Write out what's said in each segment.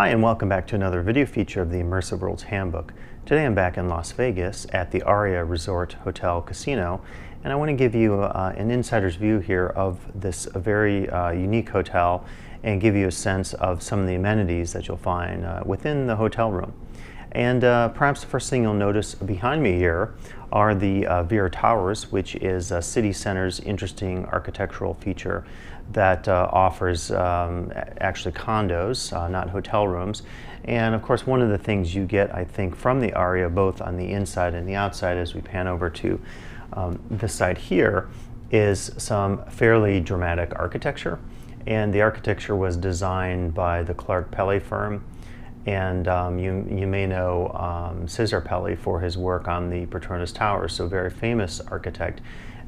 Hi, and welcome back to another video feature of the Immersive Worlds Handbook. Today I'm back in Las Vegas at the Aria Resort Hotel Casino, and I want to give you an insider's view here of this very unique hotel and give you a sense of some of the amenities that you'll find within the hotel room. And perhaps the first thing you'll notice behind me here are the Vera Towers, which is City Center's interesting architectural feature that offers actually condos, not hotel rooms. And of course, one of the things you get, I think, from the Aria, both on the inside and the outside as we pan over to this side here, is some fairly dramatic architecture. And the architecture was designed by the Clark Pelle firm. And you may know Cesar Pelle for his work on the Petronas Towers, so very famous architect.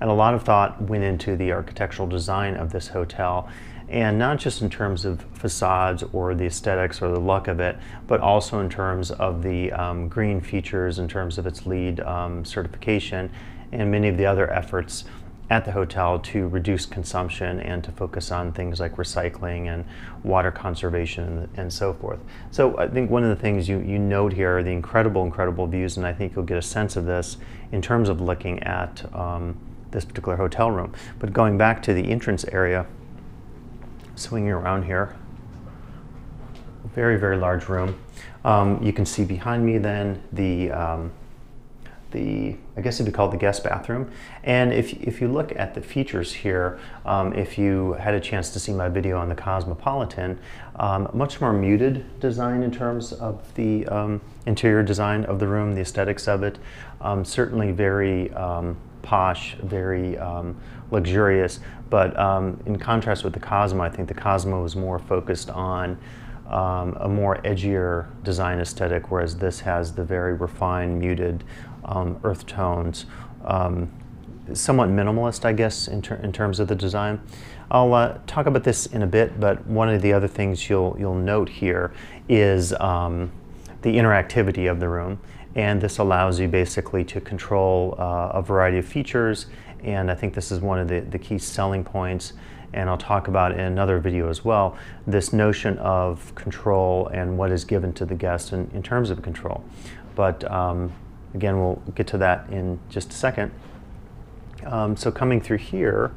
And a lot of thought went into the architectural design of this hotel, and not just in terms of facades or the aesthetics or the look of it, but also in terms of the green features, in terms of its LEED certification, and many of the other efforts at the hotel to reduce consumption and to focus on things like recycling and water conservation and so forth. So I think one of the things you note here are the incredible views, and I think you'll get a sense of this in terms of looking at this particular hotel room. But going back to the entrance area, swinging around here, very large room. You can see behind me then I guess it'd be called the guest bathroom. And if you look at the features here, if you had a chance to see my video on the Cosmopolitan, much more muted design in terms of the interior design of the room, the aesthetics of it. Certainly very posh, very luxurious, but in contrast with the Cosmo, I think the Cosmo was more focused on a more edgier design aesthetic, whereas this has the very refined, muted earth tones. Somewhat minimalist, I guess, in terms of the design. I'll talk about this in a bit, but one of the other things you'll note here is the interactivity of the room. And this allows you basically to control a variety of features, and I think this is one of the key selling points, and I'll talk about in another video as well, this notion of control and what is given to the guest in terms of control. But again, we'll get to that in just a second. So coming through here,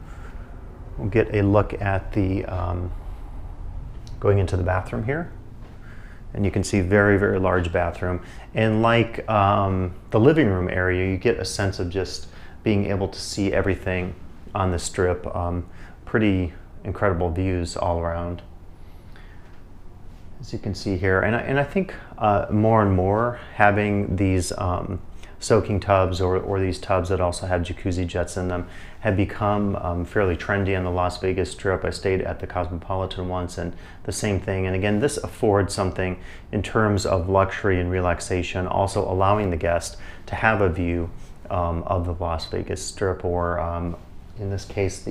we'll get a look at the going into the bathroom here. And you can see very large bathroom. And like the living room area, you get a sense of just being able to see everything on the strip. Pretty incredible views all around, as you can see here. And I think more and more having these soaking tubs or these tubs that also have jacuzzi jets in them have become fairly trendy on the Las Vegas Strip. I stayed at the Cosmopolitan once, and the same thing. And again, this affords something in terms of luxury and relaxation, also allowing the guest to have a view of the Las Vegas Strip, or in this case,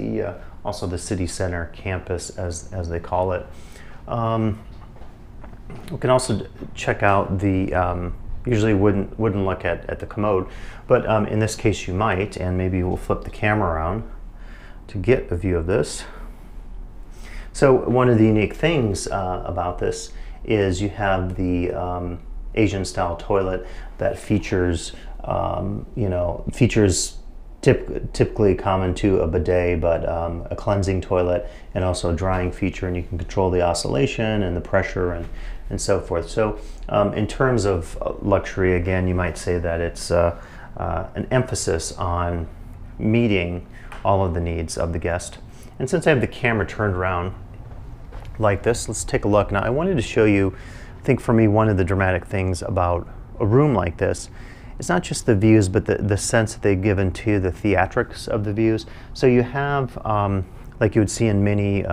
also the City Center campus, as they call it. We can also check out the usually wouldn't look at the commode, but in this case you might, and maybe we'll flip the camera around to get a view of this. So one of the unique things about this is you have the Asian style toilet that features typically common to a bidet, but a cleansing toilet and also a drying feature, and you can control the oscillation and the pressure and so forth. So in terms of luxury, again, you might say that it's an emphasis on meeting all of the needs of the guest. And since I have the camera turned around like this, let's take a look. Now I wanted to show you, I think for me, one of the dramatic things about a room like this, it's not just the views, but the sense that they've given to the theatrics of the views. So you have, like you would see in many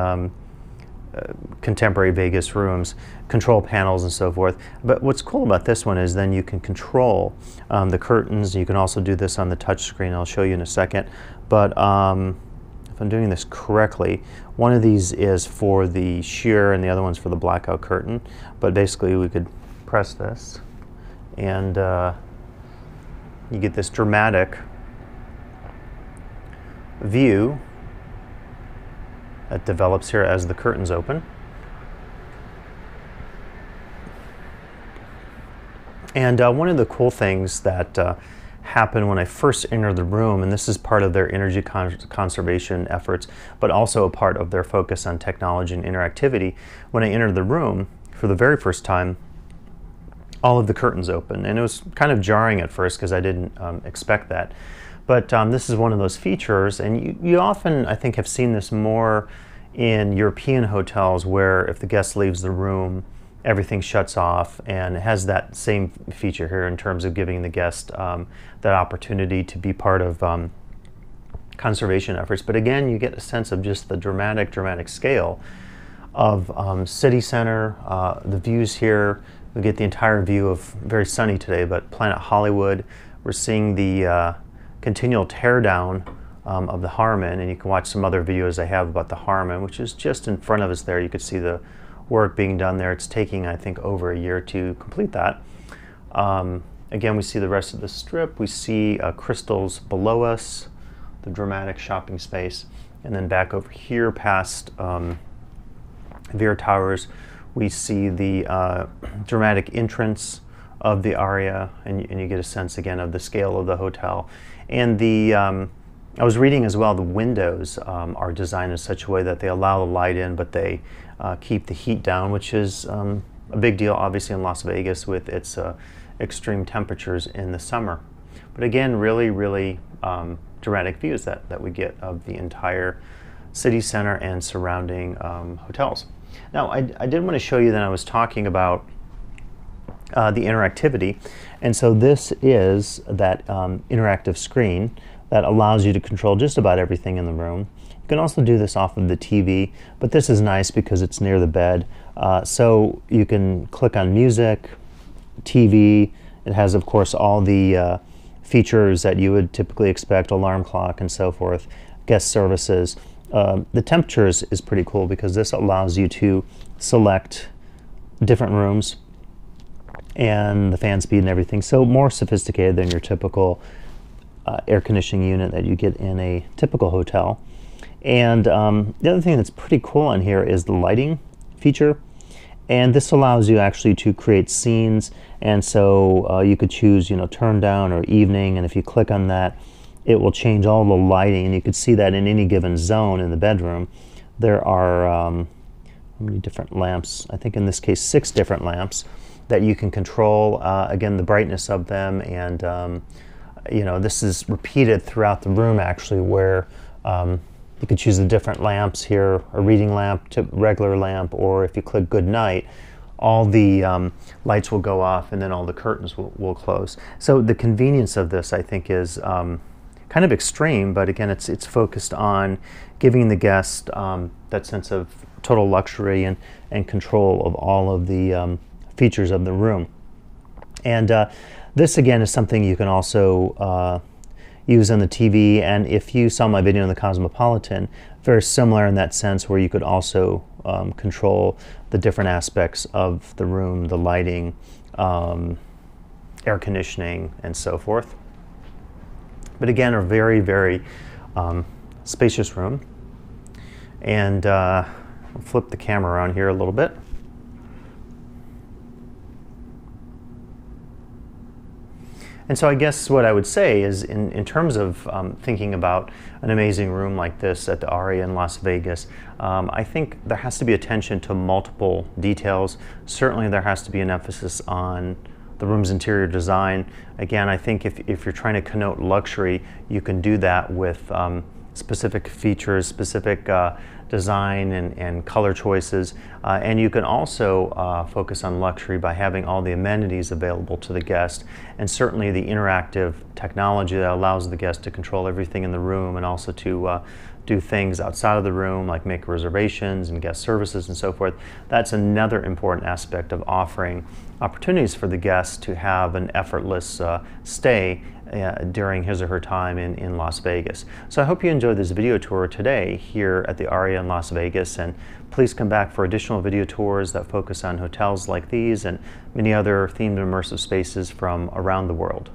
contemporary Vegas rooms, control panels and so forth. But what's cool about this one is then you can control the curtains. You can also do this on the touch screen. I'll show you in a second. But if I'm doing this correctly, one of these is for the sheer and the other one's for the blackout curtain. But basically we could press this and you get this dramatic view that develops here as the curtains open. And one of the cool things that happened when I first entered the room, and this is part of their energy conservation efforts, but also a part of their focus on technology and interactivity. When I entered the room for the very first time, all of the curtains open, and it was kind of jarring at first because I didn't expect that. But this is one of those features, and you often, I think, have seen this more in European hotels where if the guest leaves the room, everything shuts off, and it has that same feature here in terms of giving the guest that opportunity to be part of conservation efforts. But again, you get a sense of just the dramatic scale of city center, the views here. We get the entire view of, very sunny today, but Planet Hollywood. We're seeing the continual teardown of the Harmon, and you can watch some other videos I have about the Harmon, which is just in front of us there. You could see the work being done there. It's taking, I think, over a year to complete that. Again, we see the rest of the strip. We see Crystals below us, the dramatic shopping space, and then back over here past Veer Towers, we see the dramatic entrance of the Aria, and you get a sense again of the scale of the hotel. And the I was reading as well, the windows are designed in such a way that they allow the light in, but they keep the heat down, which is a big deal obviously in Las Vegas with its extreme temperatures in the summer. But again, really dramatic views that we get of the entire city center and surrounding hotels. Now, I did want to show you that I was talking about the interactivity, and so this is that interactive screen that allows you to control just about everything in the room. You can also do this off of the TV, but this is nice because it's near the bed. So you can click on music, TV. It has, of course, all the features that you would typically expect, alarm clock and so forth, guest services. The temperatures is pretty cool because this allows you to select different rooms and the fan speed and everything. So more sophisticated than your typical air conditioning unit that you get in a typical hotel. And the other thing that's pretty cool on here is the lighting feature. And this allows you actually to create scenes. And so you could choose, turn down or evening. And if you click on that, it will change all the lighting. And you could see that in any given zone in the bedroom. There are how many different lamps? I think in this case 6 different lamps that you can control. Again, the brightness of them, and this is repeated throughout the room actually, where you could choose the different lamps here, a reading lamp to regular lamp, or if you click good night, all the lights will go off and then all the curtains will close. So the convenience of this, I think, is kind of extreme, but again, it's focused on giving the guest that sense of total luxury and control of all of the features of the room. And this again is something you can also use on the TV, and if you saw my video on the Cosmopolitan, very similar in that sense, where you could also control the different aspects of the room, the lighting, air conditioning, and so forth. But again, a very spacious room. And we'll flip the camera around here a little bit. And so I guess what I would say is, in terms of thinking about an amazing room like this at the Aria in Las Vegas, I think there has to be attention to multiple details. Certainly there has to be an emphasis on the room's interior design. Again, I think if you're trying to connote luxury, you can do that with specific features, specific design and color choices, and you can also focus on luxury by having all the amenities available to the guest, and certainly the interactive technology that allows the guest to control everything in the room, and also to do things outside of the room like make reservations and guest services and so forth. That's another important aspect of offering opportunities for the guest to have an effortless stay during his or her time in Las Vegas. So I hope you enjoyed this video tour today here at the Aria in Las Vegas, and please come back for additional video tours that focus on hotels like these and many other themed immersive spaces from around the world.